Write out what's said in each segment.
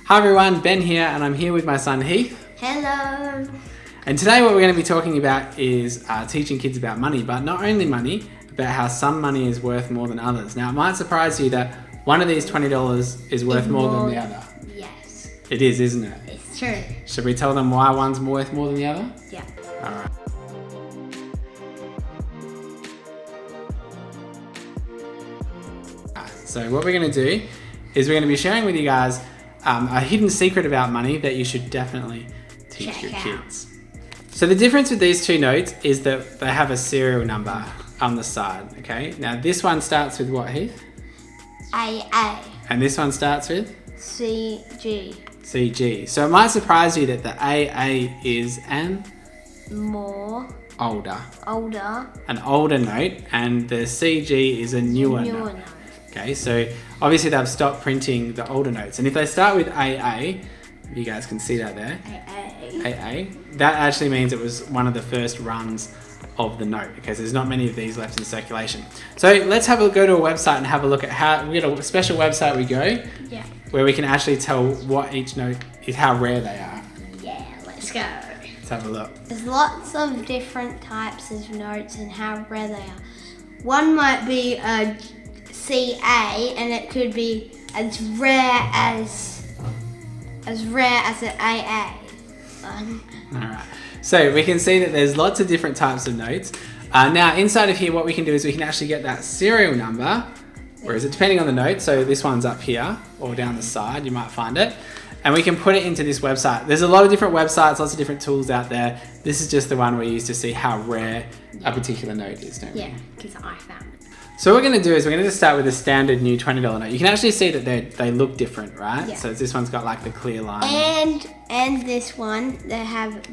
Hi everyone, Ben here, and I'm here with my son Heath. Hello. And today what we're going to be talking about is teaching kids about money, but not only money, about how some money is worth more than others. Now it might surprise you that one of these $20 is worth more than the other. Yes. It is, isn't it? It's true. Should we tell them why one's worth more than the other? Yeah. Alright. So what we're going to do is we're going to be sharing with you guys a hidden secret about money that you should definitely teach your kids. So the difference with these two notes is that they have a serial number on the side, okay? Now this one starts with what, Heath? AA. And this one starts with? CG. CG. So it might surprise you that the AA is an older note, and the CG is a newer note. Okay, so obviously they've stopped printing the older notes, and if they start with AA, you guys can see that there. AA. That actually means it was one of the first runs of the note, because there's not many of these left in circulation. So let's go to a website and have a look at how, we got a special website we go, where we can actually tell what each note is, how rare they are. Yeah, let's go. Let's have a look. There's lots of different types of notes and how rare they are. One might be a CA, and it could be as rare as an AA. Alright, so we can see that there's lots of different types of notes. Now inside of here what we can do is we can actually get that serial number, where is it, depending on the note. So this one's up here or down the side, you might find it, and we can put it into this website. There's a lot of different websites, lots of different tools out there. This is just the one we use to see how rare a particular note is, don't we? Yeah, because I found it. So what we're going to do is we're going to just start with a standard new $20 note. You can actually see that they look different, right? Yeah. So this one's got like the clear line. And this one, they have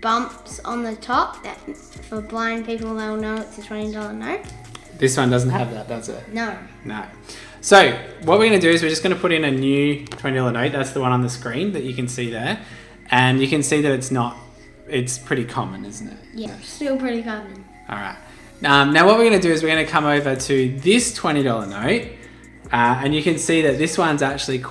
bumps on the top that for blind people they'll know it's a $20 note. This one doesn't have that, does it? No. No. So what we're going to do is we're just going to put in a new $20 note. That's the one on the screen that you can see there. And you can see that it's pretty common, isn't it? Yeah, still pretty common. All right. Now what we're going to do is we're going to come over to this $20 note, and you can see that this one's actually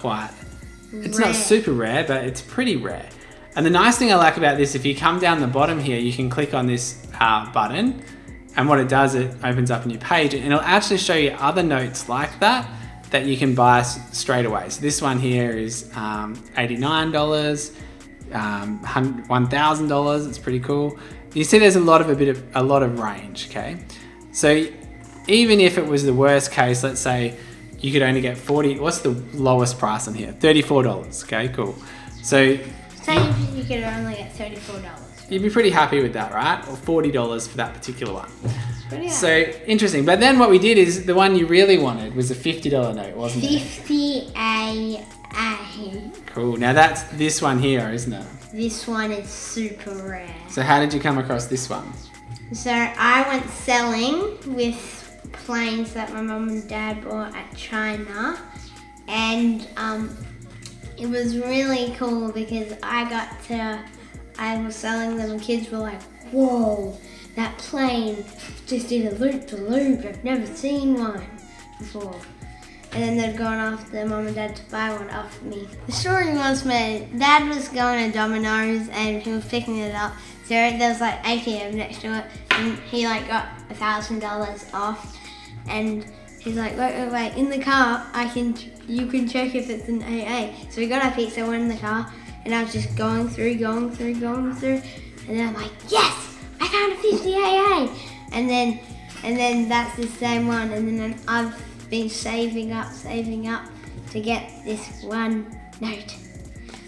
it's not super rare, but it's pretty rare. And the nice thing I like about this, if you come down the bottom here, you can click on this button, and what it does, it opens up a new page, and it'll actually show you other notes like that you can buy straight away. So this one here is $89, $1,000, it's pretty cool. You see there's a lot of range, okay? So even if it was the worst case, let's say you could only get 40, what's the lowest price on here? $34, okay, cool. So say if you could only get $34. You'd be pretty happy with that, right? Or $40 for that particular one. Pretty so interesting. But then what we did is the one you really wanted was a $50 note, wasn't it? 50 AA. Cool. Now that's this one here, isn't it? This one is super rare. So how did you come across this one? So I went selling with planes that my mum and dad bought at China, and it was really cool because I was selling them and kids were like, whoa, that plane just did a loop-de-loop. I've never seen one before. And then they'd gone off their mum and dad to buy one off me. The story was my dad was going to Domino's and he was picking it up. So there was like ATM next to it, and he like got $1,000 off. And he's like, wait, in the car, you can check if it's an AA. So we got our pizza, went in the car, and I was just going through. And then I'm like, yes, I found a 50 AA. And then that's the same one. And then I've been saving up to get this one note.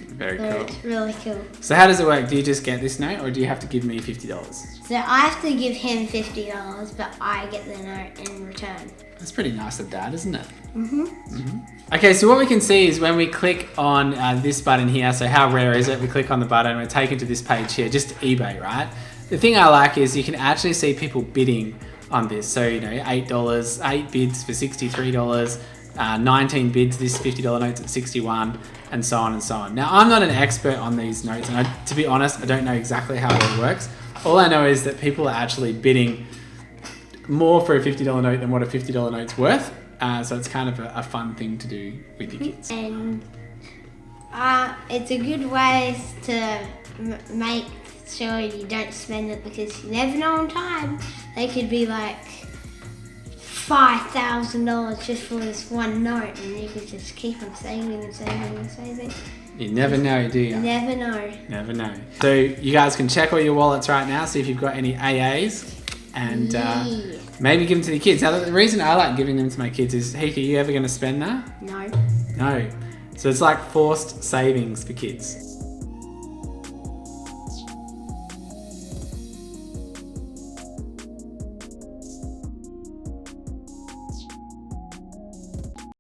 Very so cool. It's really cool. So how does it work? Do you just get this note, or do you have to give me $50? So I have to give him $50, but I get the note in return. That's pretty nice of Dad, isn't it? Mm-hmm. Okay, so what we can see is when we click on this button here, so how rare is it? We click on the button, we're taken to this page here, just eBay, right? The thing I like is you can actually see people bidding on this. So, $8, 8 bids for $63, 19 bids, this $50 note's at 61, and so on and so on. Now, I'm not an expert on these notes, and to be honest, I don't know exactly how it all works. All I know is that people are actually bidding more for a $50 note than what a $50 note's worth. So it's kind of a fun thing to do with your kids. And It's a good way to make sure you don't spend it, because you never know in time. They could be like $5,000 just for this one note, and you could just keep on saving and saving and saving. You never know, do you? You never know. Never know. So you guys can check all your wallets right now, see if you've got any AAs, and maybe give them to the kids. Now, the reason I like giving them to my kids is, Heath, are you ever going to spend that? No. No. So it's like forced savings for kids.